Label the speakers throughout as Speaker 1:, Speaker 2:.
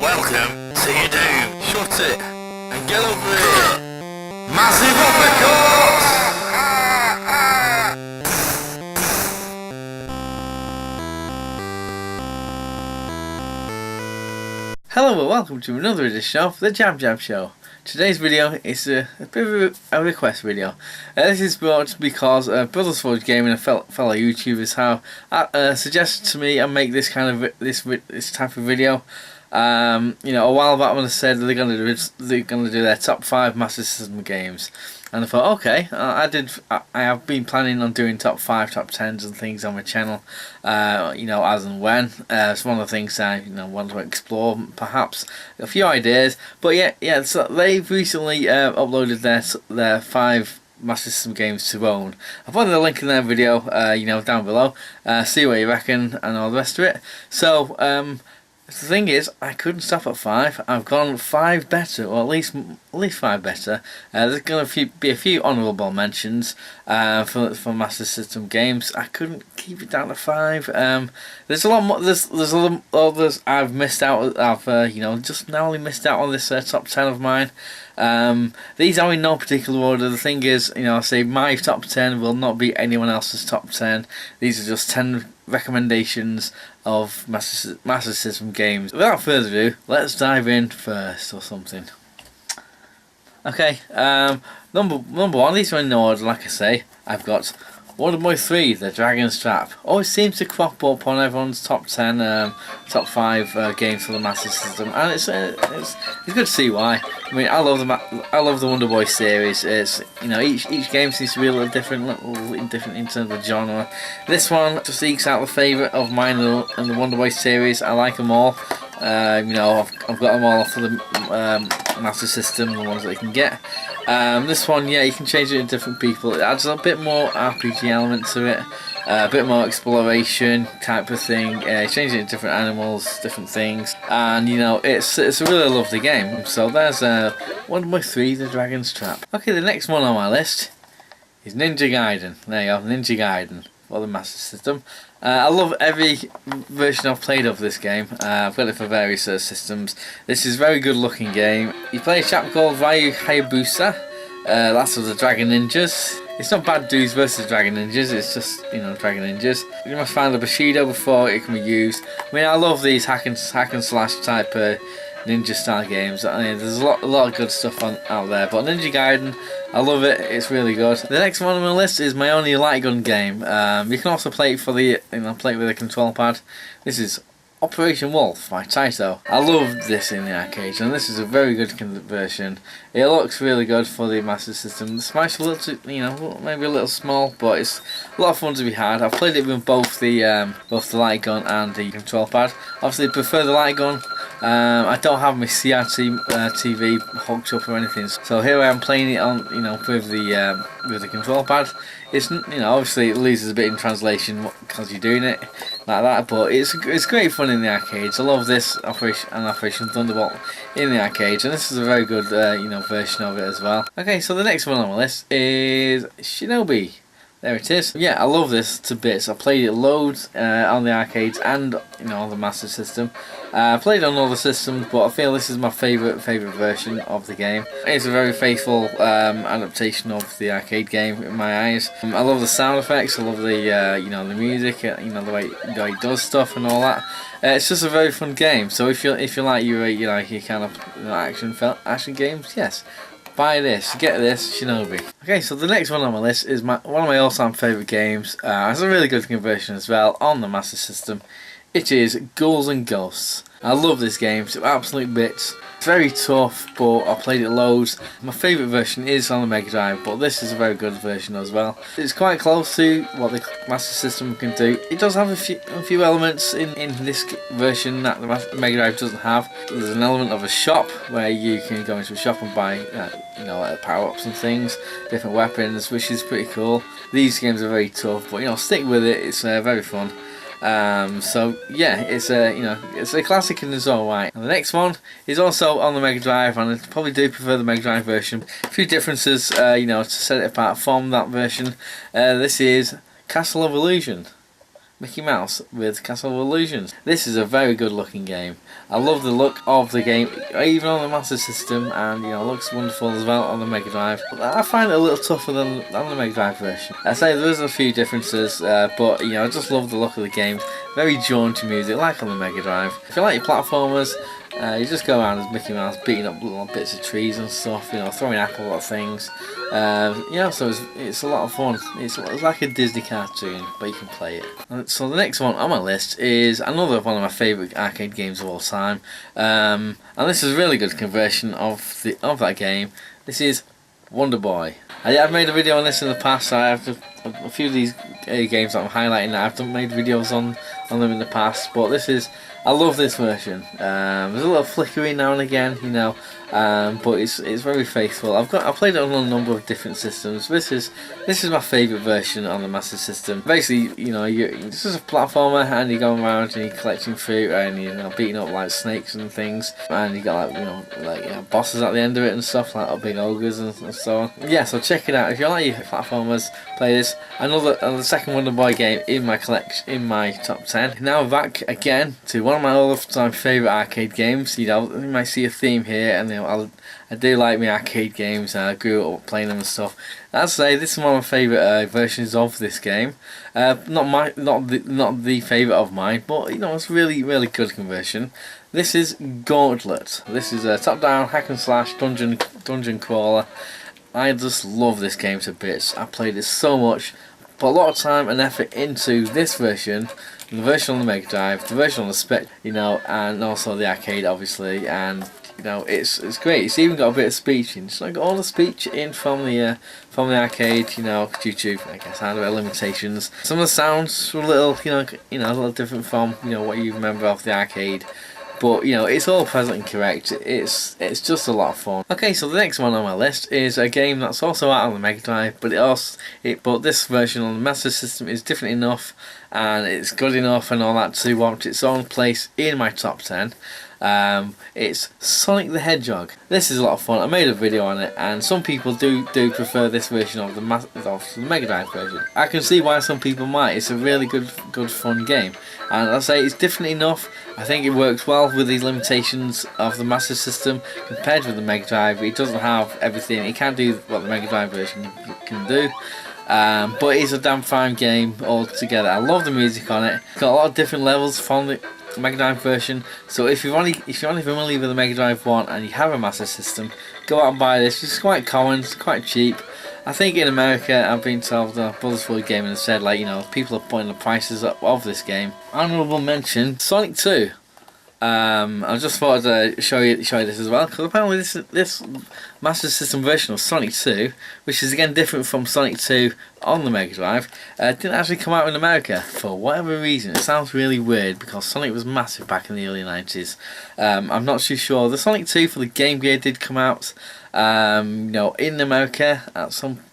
Speaker 1: Welcome to your doom. Shut it and get over here. Massive uppercut!
Speaker 2: Hello and welcome to another edition of the JabJab Show. Today's video is a bit of a request video. This is brought because BrothersForgeGaming, a fellow YouTubers, have suggested to me I make this kind of this type of video. A while back when I said they're gonna do their top 5 Master System games, and I thought, okay, I have been planning on doing top 5, top 10s and things on my channel, as and when. It's one of the things I want to explore, perhaps a few ideas. But yeah. So they've recently uploaded their 5 Master System games to own. I've put the link in their video, down below. See what you reckon and all the rest of it. So the thing is, I couldn't stop at 5. I've gone 5 better, or at least 5 better. There's going to be a few honourable mentions for Master System games. I couldn't keep it down to 5. There's a lot more. There's a lot others I've missed out. I've just narrowly missed out on this top 10 of mine. These are in no particular order. The thing is, I say my top 10 will not be anyone else's top 10. These are just 10 recommendations of Master System games. Without further ado, let's dive in first or something. Okay, number 1, these are in order. Like I say, I've got Wonderboy 3, The Dragon's Trap. Always seems to crop up on everyone's top 10, top 5 games for the Master System, and it's good to see why. I mean, I love the Wonderboy series. It's each game seems to be a little different in terms of genre. This one just ekes out the favourite of mine and the Wonderboy series. I like them all. I've got them all off of the Master System, the ones that you can get. This one, you can change it to different people. It adds a bit more RPG element to it, a bit more exploration type of thing. Change it to different animals, different things, and it's a really lovely game. So there's Wonderboy 3, The Dragon's Trap. Okay, the next one on my list is Ninja Gaiden. There you go, Ninja Gaiden for the Master System. I love every version I've played of this game. I've got it for various systems. This is a very good looking game. You play a chap called Ryu Hayabusa. That's of the Dragon Ninjas. It's not bad dudes versus Dragon Ninjas, it's just, Dragon Ninjas. You must find the Bushido before it can be used. I mean, I love these hack and slash type ninja style games. I mean, there's a lot of good stuff out there, but Ninja Gaiden, I love it. It's really good. The next one on my list is my only light gun game. You can also play it for the play it with a control pad. This is Operation Wolf by Taito. I love this in the arcade, and this is a very good version. It looks really good for the Master System. The Smash a little, maybe a little small, but it's a lot of fun to be had. I've played it with both the light gun and the control pad. Obviously, I prefer the light gun. I don't have my CRT TV hooked up or anything, so here I am playing it on, with the control pad. It's, obviously it loses a bit in translation because you're doing it like that, but it's great fun in the arcades. I love this Operation Thunderbolt in the arcades, and this is a very good, version of it as well. Okay, so the next one on my list is Shinobi. There it is. Yeah, I love this to bits. I played it loads on the arcades and on the Master System. I played on all the systems, but I feel this is my favourite version of the game. It's a very faithful adaptation of the arcade game in my eyes. I love the sound effects. I love the the music. The way it does stuff and all that. It's just a very fun game. So if you like your kind of action games, yes. Buy this, get this, Shinobi. Okay, so the next one on my list is one of my all-time favourite games. It's a really good conversion as well on the Master System. It is Ghouls and Ghosts. I love this game to absolute bits. It's very tough, but I played it loads. My favourite version is on the Mega Drive, but this is a very good version as well. It's quite close to what the Master System can do. It does have a few elements in this version that the Mega Drive doesn't have. There's an element of a shop where you can go into a shop and buy power-ups and things, different weapons, which is pretty cool. These games are very tough, but stick with it. It's very fun. So yeah, it's a classic in its own right. And the next one is also on the Mega Drive, and I probably do prefer the Mega Drive version. A few differences, to set it apart from that version. This is Castle of Illusion. Mickey Mouse with Castle of Illusions. This is a very good looking game. I love the look of the game, even on the Master System, and it looks wonderful as well on the Mega Drive. I find it a little tougher than the Mega Drive version. I say there is a few differences, but I just love the look of the game. Very jaunty music, like on the Mega Drive. If you like your platformers, you just go around as Mickey Mouse, beating up little bits of trees and stuff, throwing apples at things. So it's a lot of fun. It's like a Disney cartoon, but you can play it. So the next one on my list is another one of my favourite arcade games of all time, and this is a really good conversion of that game. This is Wonder Boy. I've made a video on this in the past. I have a few of these games that I'm highlighting. I've made videos on them in the past, but I love this version. There's a little flickering now and again, but it's very faithful. I've played it on a number of different systems. This is my favourite version on the Master System. Basically, this is a platformer, and you're going around and you're collecting fruit, and you're beating up like snakes and things, and you got bosses at the end of it and stuff, like big ogres and so on. Yeah, so check it out if you like your platformers. Play this. Another second Wonder Boy game in my collection, in my top 10. Now back again to one of my all-time favourite arcade games. You might see a theme here, and I do like my arcade games. I grew up playing them and stuff. I'd say this is one of my favourite versions of this game. Not the favourite of mine, but it's really good conversion. This is Gauntlet. This is a top-down hack and slash dungeon crawler. I just love this game to bits. I played it so much, put a lot of time and effort into this version, the version on the Mega Drive, the version on the Spec, and also the arcade, obviously, and it's great. It's even got a bit of speech in. It's like all the speech in from the arcade, due to, I guess, hardware limitations. Some of the sounds were a little, a little different from what you remember of the arcade. But it's all present and correct. It's just a lot of fun. Okay, so the next one on my list is a game that's also out on the Mega Drive, but this version on the Master System is different enough, and it's good enough and all that to warrant its own place in my top 10. It's Sonic the Hedgehog. This is a lot of fun. I made a video on it, and some people do prefer this version of the Mega Drive version. I can see why some people might. It's a really good fun game, and I say it's different enough. I think it works well with these limitations of the Master System compared with the Mega Drive. It doesn't have everything. It can't do what the Mega Drive version can do. But it's a damn fine game altogether. I love the music on it. It's got a lot of different levels from the Mega Drive version. So if you're only familiar with the Mega Drive one and you have a Master System, go out and buy this. It's quite common. It's quite cheap. I think in America, I've been told BrothersForgeGaming has said people are putting the prices up of this game. Honourable mention, Sonic 2. I just thought I'd show you this as well, because apparently this Master System version of Sonic 2, which is again different from Sonic 2 on the Mega Drive, didn't actually come out in America for whatever reason. It sounds really weird because Sonic was massive back in the early 90s. I'm not too sure. The Sonic 2 for the Game Gear did come out, in America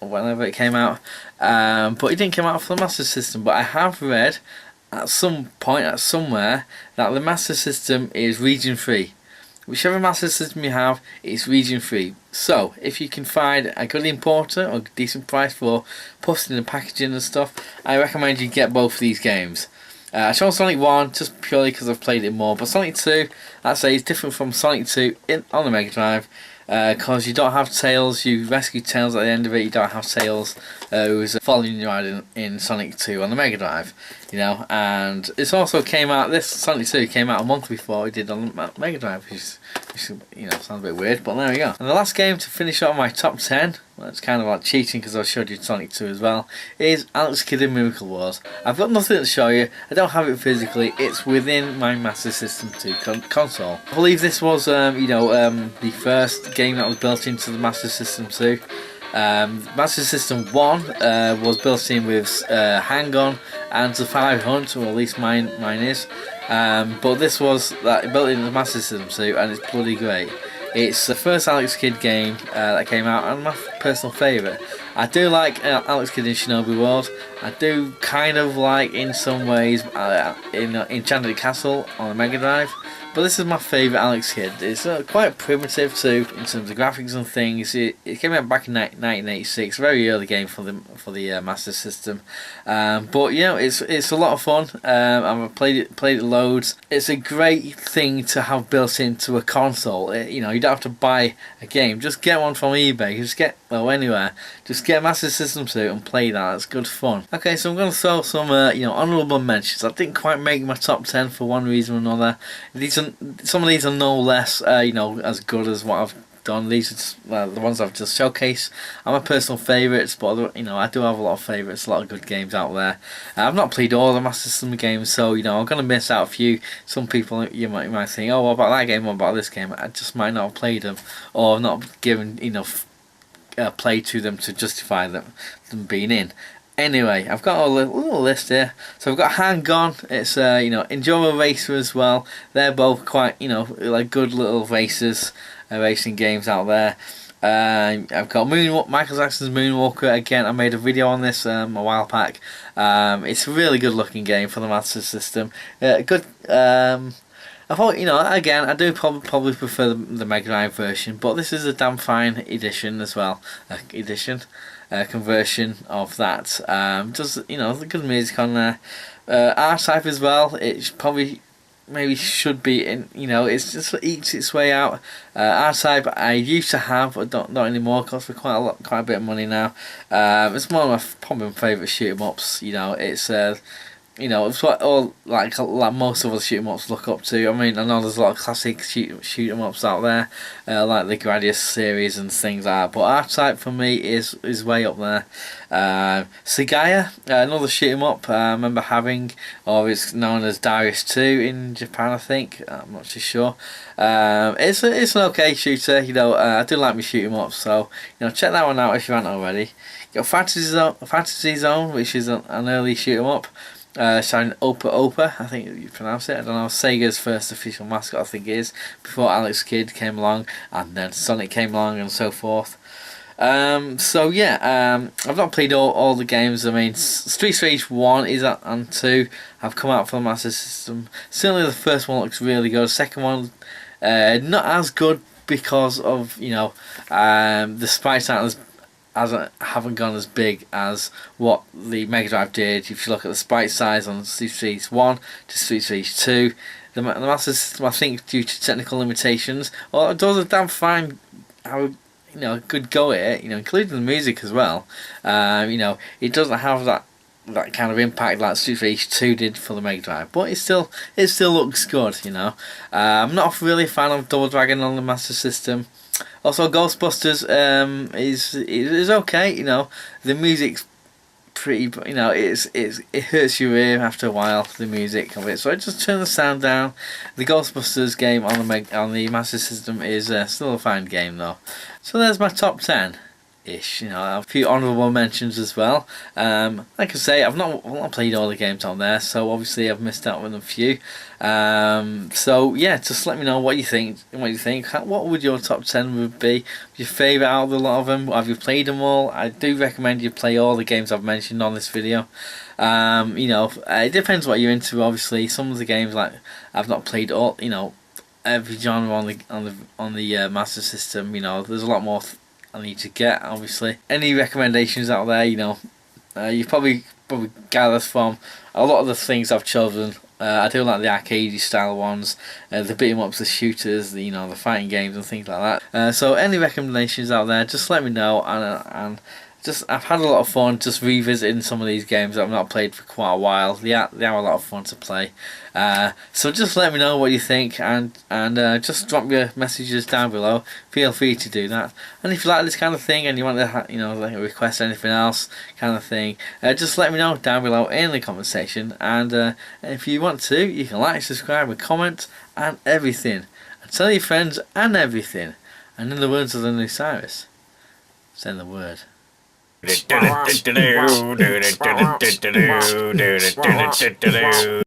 Speaker 2: whenever it came out, but it didn't come out for the Master System. But I have read at some point, somewhere, that the Master System is region free. Whichever Master System you have, it's region free. So if you can find a good importer or a decent price for posting and packaging and stuff, I recommend you get both of these games. I chose Sonic 1 just purely because I've played it more, but Sonic 2, I'd say, is different from Sonic 2 on the Mega Drive, because you don't have Tails. You rescue Tails at the end of it. You don't have Tails who's following you around in Sonic 2 on the Mega Drive, and it's also came out, this Sonic 2 came out a month before it did on the Mega Drive, which sounds a bit weird, but there we go. And the last game to finish off my top 10, well, it's kind of like cheating because I showed you Sonic 2 as well, is Alex Kidd in Miracle Wars. I've got nothing to show you. I don't have it physically. It's within my Master System 2 console. I believe this was the first game that was built into the Master System 2. Master System 1 was built in with Hang On and the 5 Hunt, or at least mine is. But this was built in the Master System 2, and it's bloody great. It's the first Alex Kidd game that came out, and my personal favourite. I do like Alex Kidd in Shinobi World. I do kind of like, in some ways, in Enchanted Castle on the Mega Drive. But this is my favourite Alex Kidd. It's quite primitive too in terms of graphics and things. It came out back in 1986, very early game for the Master System. But you know, it's a lot of fun. I've played it loads. It's a great thing to have built into a console. You know, you don't have to buy a game. Just get one from eBay. Just get anywhere. Just get a Master System suit and play that. It's good fun. Okay, so I'm going to throw some honourable mentions. I didn't quite make my top 10 for one reason or another. Some of these are no less as good as what I've done. These are just, the ones I've just showcased. Are my personal favourites, but I do have a lot of favourites, a lot of good games out there. I've not played all the Master System games, so I'm going to miss out a few. Some people you might think, oh, what about that game? What about this game? I just might not have played them, or not given enough play to them to justify them being in. Anyway, I've got a little list here. So I've got Hang On. It's Enduro Racer as well. They're both quite like good little racers, racing games out there. I've got Michael Jackson's Moonwalker. Again, I made a video on this a while back. It's a really good looking game for the Master System. Good. I thought, again, I do probably prefer the Mega Drive version, but this is a damn fine edition as well. Conversion of that. Does the good music on there. R-Type as well. It probably maybe should be in. It's just eats its way out. R-Type I used to have, but not anymore. Costs me quite a bit of money now. It's one of probably my favourite shoot 'em ups. It's what all like most of us shoot 'em ups look up to. I mean, I know there's a lot of classic shoot 'em ups out there, like the Gradius series and things like that. But R-Type for me is way up there. Segaya, another shoot 'em up. I remember having, or it's known as Darius 2 in Japan, I think. I'm not too sure. It's an okay shooter. I do like my shoot 'em ups, so check that one out if you haven't already. You got Fantasy Zone, which is an early shoot 'em up. Starring Opa, I think you pronounce it. I don't know. Sega's first official mascot, I think it is, before Alex Kidd came along, and then Sonic came along, and so forth. I've not played all the games. I mean, Street Rage 1 and 2 have come out for the Master System. Certainly the first one looks really good. Second one, not as good because of the sprites haven't gone as big as what the Mega Drive did. If you look at the sprite size on Street Rage 1 to Street Rage 2, the Master System, I think, due to technical limitations, it does a damn fine, good go at it, including the music as well. It doesn't have that kind of impact like Street Rage 2 did for the Mega Drive, but it still looks good. I'm not really a fan of Double Dragon on the Master System. Also, Ghostbusters is okay. The music's pretty. It hurts your ear after a while. The music of it, so I just turn the sound down. The Ghostbusters game on the Master System is still a fine game though. So there's my top 10. Ish, a few honourable mentions as well. Like I say, I've not played all the games on there, so obviously I've missed out on a few. So yeah, just let me know what you think. What would your top 10 would be? Your favourite out of a lot of them? Have you played them all? I do recommend you play all the games I've mentioned on this video. It depends what you're into. Obviously, some of the games like I've not played all. Every genre on the Master System. There's a lot more I need to get. Obviously, any recommendations out there, you probably gather from a lot of the things I've chosen. I do like the arcade style ones, the beat 'em ups, the shooters, the fighting games and things like that. So any recommendations out there, just let me know. And I've had a lot of fun just revisiting some of these games that I've not played for quite a while. They are a lot of fun to play. So just let me know what you think, and just drop your messages down below. Feel free to do that. And if you like this kind of thing and you want to request anything else kind of thing, just let me know down below in the comment section. And if you want to, you can like, subscribe, and comment and everything, and tell your friends and everything. And in the words of the new Cyrus, send the word.